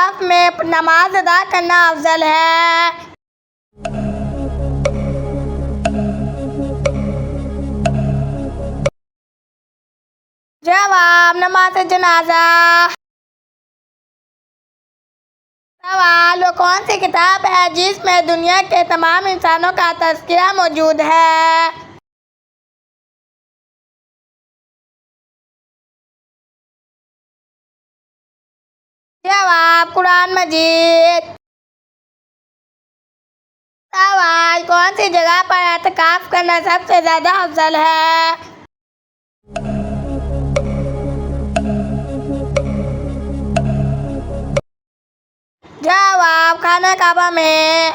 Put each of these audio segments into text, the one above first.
औकाफ में नमाज अदा करना अफजल है? जवाब, नमाज जनाजा। सवाल, वो कौन सी किताब है जिसमें दुनिया के तमाम इंसानों का तज़किरा मौजूद है? जवाब, कुरान मजीद। सवाल, कौन सी जगह पर एतकाफ करना सबसे ज्यादा अफजल है? जवाब, खाना काबा में।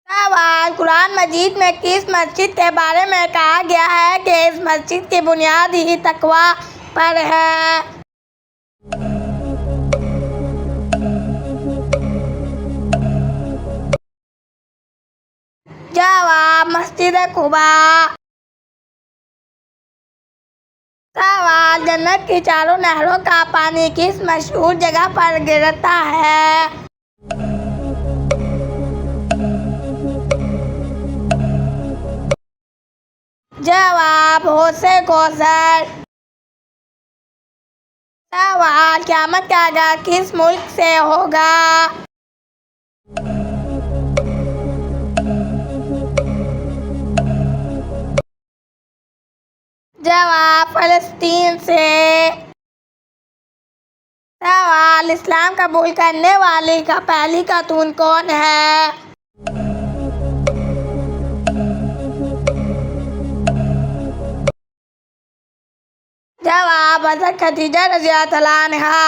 सवाल, कुरान मजीद में किस मस्जिद के बारे में कहा गया है कि इस मस्जिद की बुनियाद ही तकवा पर है? जवाब, मस्जिद कुबा। सवाल, जन्नत की चारों नहरों का पानी किस मशहूर जगह पर गिरता है? जवाब, हौसे कौसर। सवाल, क़यामत का आगाज़ किस मुल्क से होगा? जवाब, फ़लस्तीन से। सवाल, इस्लाम कबूल करने वाली का पहली खातून कौन है? जवाब, हज़रत खदीजा रज़ियल्लाहु अन्हा।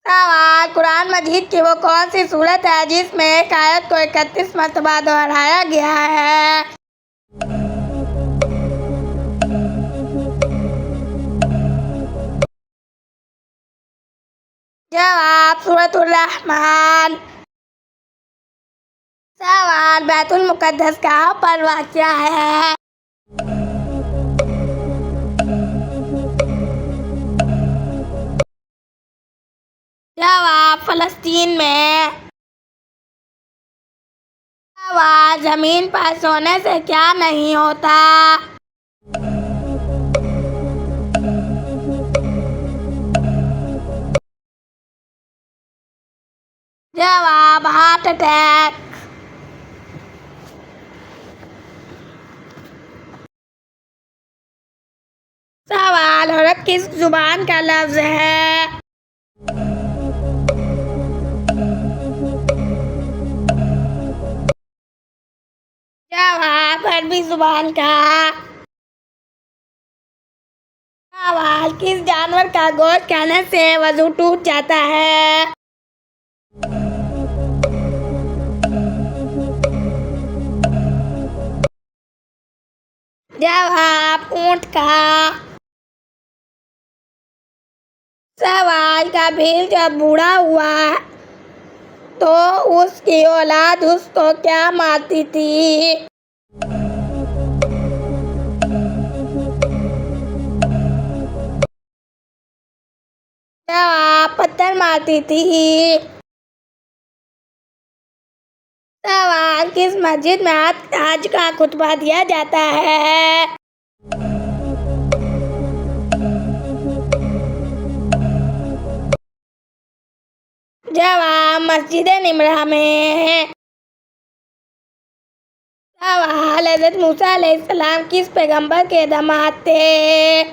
सवाल, कुरान मजीद की वो कौन सी सूरत है जिसमें एक आयत को 31 मरतबा दोहराया गया है? जवाब, सूरतुर रहमान। सवाल, बैतुल मुक़द्दस कहाँ पर वाक़या है? जवाब, फ़लस्तीन में। सवाल, ज़मीन पर सोने से क्या नहीं होता? जवाब, हार्ट अटैक। सवाल, औरत किस जुबान का लफ्ज़ है? जवाब, अरबी जुबान का। सवाल, किस जानवर का गोश्त खाने से वजू टूट जाता है? जवाब, ऊंट का। सवाल, का भील जब बूढ़ा हुआ तो उसकी औलाद उसको क्या मारती थी? जवाब, पत्थर मारती थी। सवाल, किस मस्जिद में हज का खुतबा दिया जाता है? जवाब, मस्जिद निमरा में। सवाल, हज़रत मूसा अलैहिस्सलाम किस पैगंबर के दामाद थे?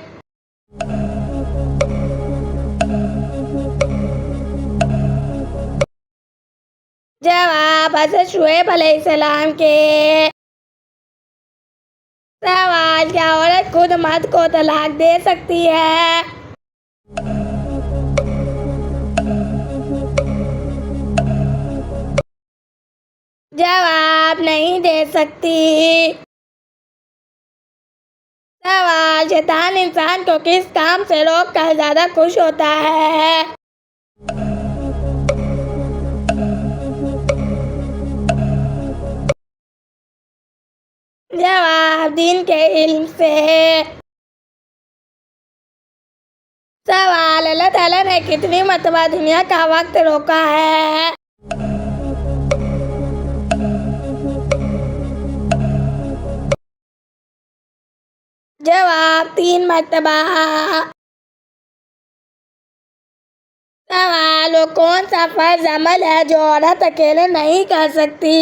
जवाब, हज़रत शुएब अलैहिस्सलाम के। सवाल, क्या औरत खुद मर्द को तलाक दे सकती है? जवाब, नहीं दे सकती। सवाल, शैतान इंसान को किस काम से रोक कर ज्यादा खुश होता है? जवाब, दीन के इल्म से। सवाल, अल्लाह ताला ने कितनी मरतबा दुनिया का वक्त रोका है? जवाब, 3 मरतबा। सवाल, वो कौन सा फर्ज अमल है जो औरत अकेले नहीं कर सकती?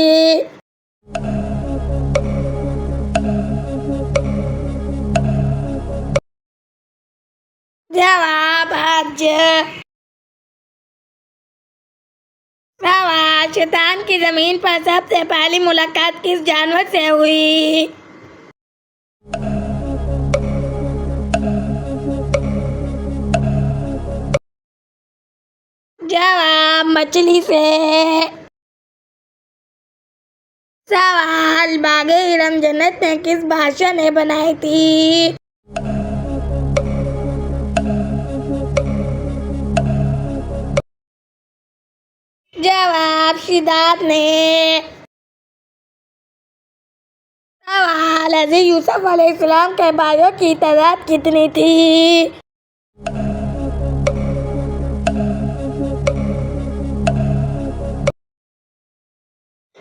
जवाब, हज। सवाल, शैतान की जमीन पर सबसे पहली मुलाकात किस जानवर से हुई? जवाब, मछली से। सवाल, बागे इरम जन्नत में किस बादशाह ने बनाई थी? जवाब, सिद्धार्थ ने। सवाल, हज़रत यूसुफ अलैहिस्सलाम के भाइयों की तादाद कितनी थी?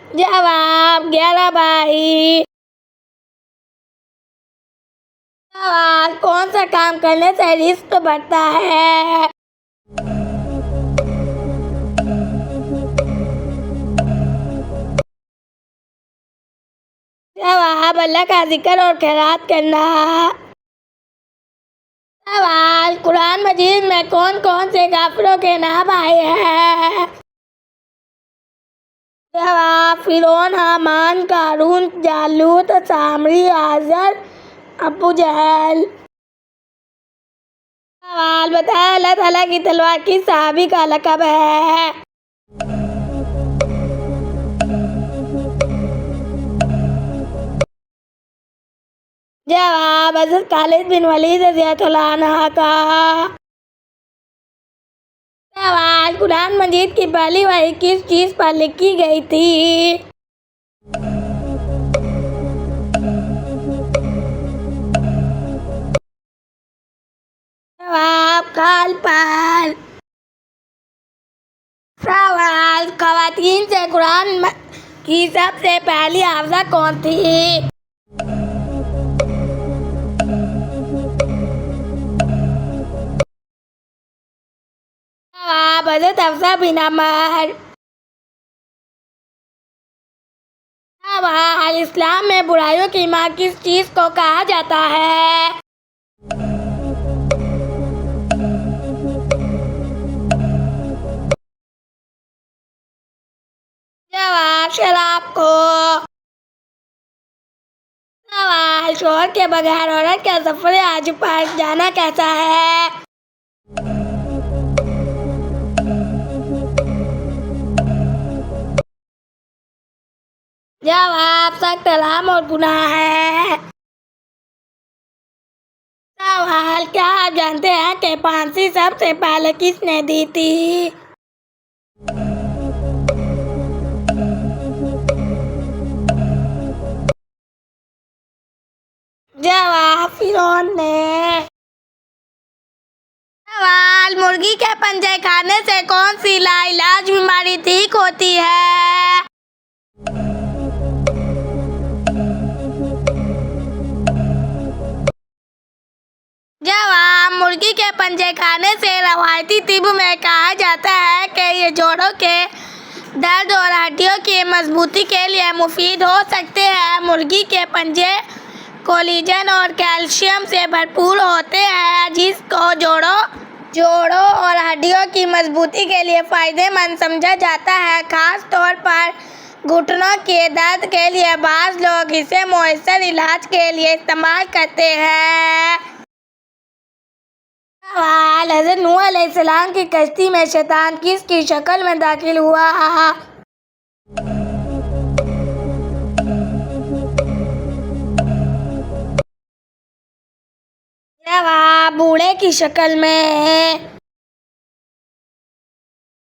जवाब, 11 भाई। सवाल, कौन सा काम करने से रिस्क बढ़ता है? जवाब, अल्लाह का जिक्र और खैरात करना। सवाल, कुरान मजीद में कौन कौन से काफिरों के नाम आए हैं? जवाब, फिरौन, हामान, कारून, जालूत, सामरी, आजर, अबू जहल। सवाल, बताया अल्लाह ताला की तलवार किस सहाबी का लक़ब है? जवाब, हज़रत खालिद बिन वलीद रज़ियल्लाहु अन्हु का। सवाल, कुरान मजीद की पहली वही किस चीज़ पर लिखी गई थी? जवाब, खाल पर। सवाल, ख़वातीन से कुरान की सबसे पहली हाफ़िज़ा कौन थी? जवाब, हज़रत हफ्सा बिन अमर। सवाल, इस्लाम में बुराइयों की माँ किस चीज़ को कहा जाता है? जवाब, शराब को। सवाल, शौहर के बगैर औरत का सफर हज पर जाना कैसा है? जवाब, सख्त हराम और गुनाह है। सवाल, क्या आप जानते हैं कि फांसी सबसे पहले किसने दी थी? जवाब, फिरौन ने। सवाल, मुर्गी के पंजे खाने से कौन सी लाइलाज बीमारी ठीक होती है? जवाब, मुर्गी के पंजे खाने से रवायती तिब में कहा जाता है कि ये जोड़ों के दर्द और हड्डियों की मजबूती के लिए मुफीद हो सकते हैं। मुर्गी के पंजे कोलेजन और कैल्शियम से भरपूर होते हैं, जिसको जोड़ों और हड्डियों की मजबूती के लिए फ़ायदेमंद समझा जाता है। खास तौर पर घुटनों के दर्द के लिए बाज़ लोग इसे मुयस्सर इलाज के लिए इस्तेमाल करते हैं। सवाल, हज़रत नूह अलैहिस्सलाम की कश्ती में शैतान किसकी शक्ल में दाखिल हुआ? जवाब, बूढ़े की शक्ल में।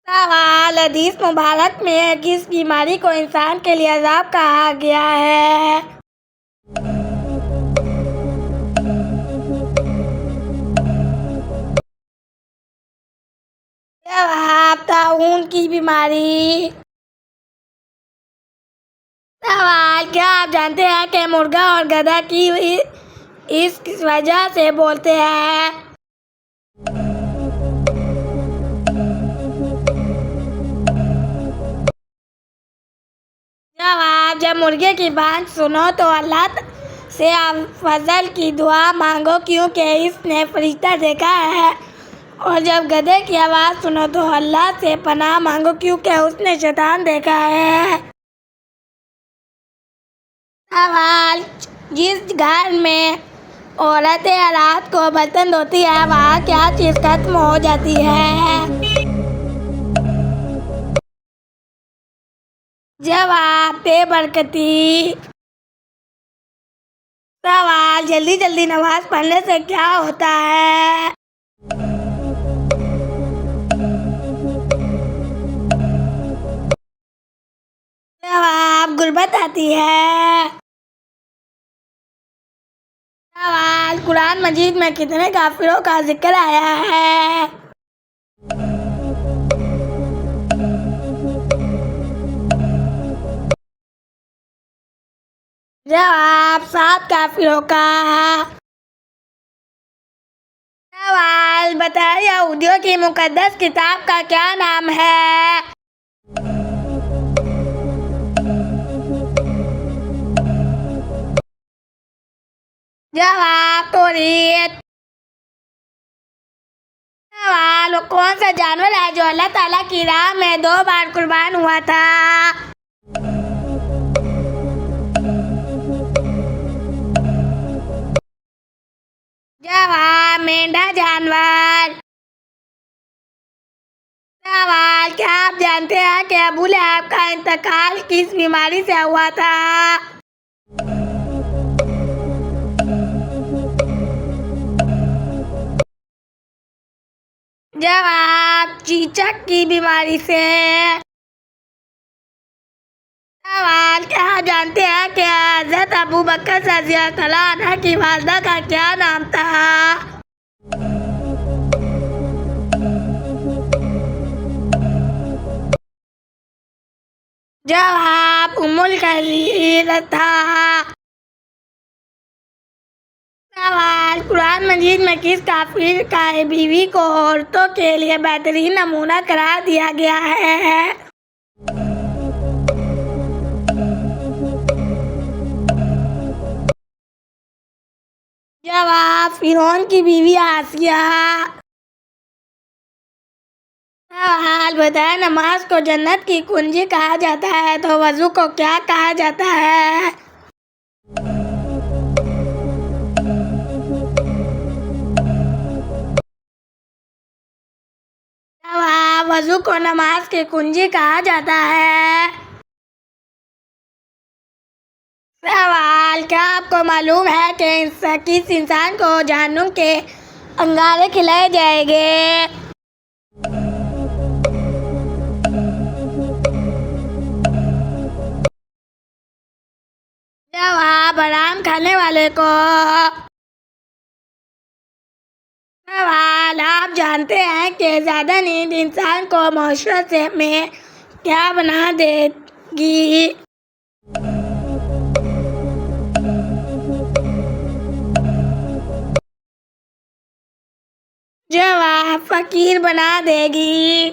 सवाल, हदीस मुबारक में किस बीमारी को इंसान के लिए अज़ाब कहा गया है? जवाब ताउन की बीमारी। सवाल, क्या आप जानते हैं कि मुर्गा और गधा की इस वजह से बोलते हैं? जवाब, जब मुर्गे की बात सुनो तो अल्लाह से फजल की दुआ मांगो क्योंकि इसने फरिश्ता देखा है, और जब गधे की आवाज़ सुनो तो अल्लाह से पनाह मांगो क्योंकि उसने शैतान देखा है। सवाल, जिस घर में औरतें रात को बर्तन धोती है वहाँ क्या चीज़ खत्म हो जाती है? जवाब, बेबरकती। सवाल, जल्दी जल्दी नमाज पढ़ने से क्या होता है? जवाब, गुर्बत आती है। सवाल, कुरान मजीद में कितने काफिरों का जिक्र आया है? जवाब, 7 काफिरों का। सवाल, बताइए यहूदियों की मुकद्दस किताब का क्या नाम है? जवाब, तौरीत। सवाल, कौन सा जानवर है जो अल्लाह ताला की राह में 2 बार कुर्बान हुआ था? जवाब, मेंढा जानवर। सवाल, क्या आप जानते हैं कि अबू लहब का इंतकाल किस बीमारी से हुआ था? जवाब, चीचक की बीमारी से। सवाल, क्या आप जानते हैं कि हज़रत अबू बकर रज़ियल्लाहु अन्हु की वालिदा का क्या नाम था? जवाब, उम्मुल खैर था। सवाल, कुरान मजीद में किस काफिर का बीवी को औरतों के लिए बेहतरीन नमूना करार दिया गया है? जवाब, फिरौन की बीवी आसिया। सवाल, बताएं नमाज को जन्नत की कुंजी कहा जाता है तो वजू को क्या कहा जाता है? जवाब, वजू को नमाज की कुंजी कहा जाता है। सवाल, क्या आपको मालूम है कि किस इंसान को जहन्नुम के अंगारे खिलाए जाएंगे? जवाब, हराम खाने वाले को। सवाल, आप जानते हैं कि ज़्यादा नींद इंसान को माशरे में क्या बना देगी? जवाब, फकीर बना देगी।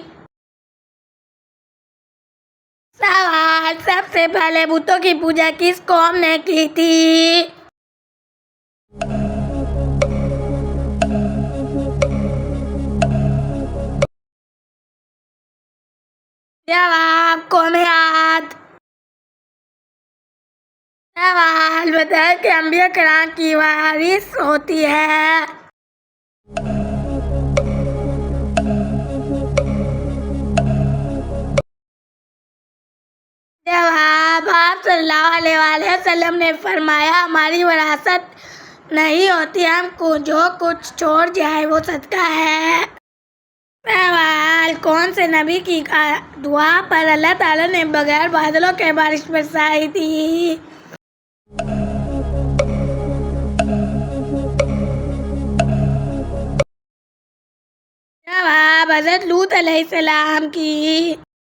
सवाल, सबसे पहले बुतों की पूजा किस कौम ने की थी? जवाब, कौम आद। सवाल, बताएं कि अंबिया किराम की वारिस होती है। जवाब, आप सल्लल्लाहु अलैहि वसल्लम ने फरमाया हमारी विरासत नहीं होती, हमको जो कुछ छोड़ जाए वो सदका है। सवाल, कौन से नबी की दुआ पर अल्लाह ताला ने बगैर बादलों के बारिश बरसाई थी? जवाब, हज़रत लूत अलैहिस्सलाम की।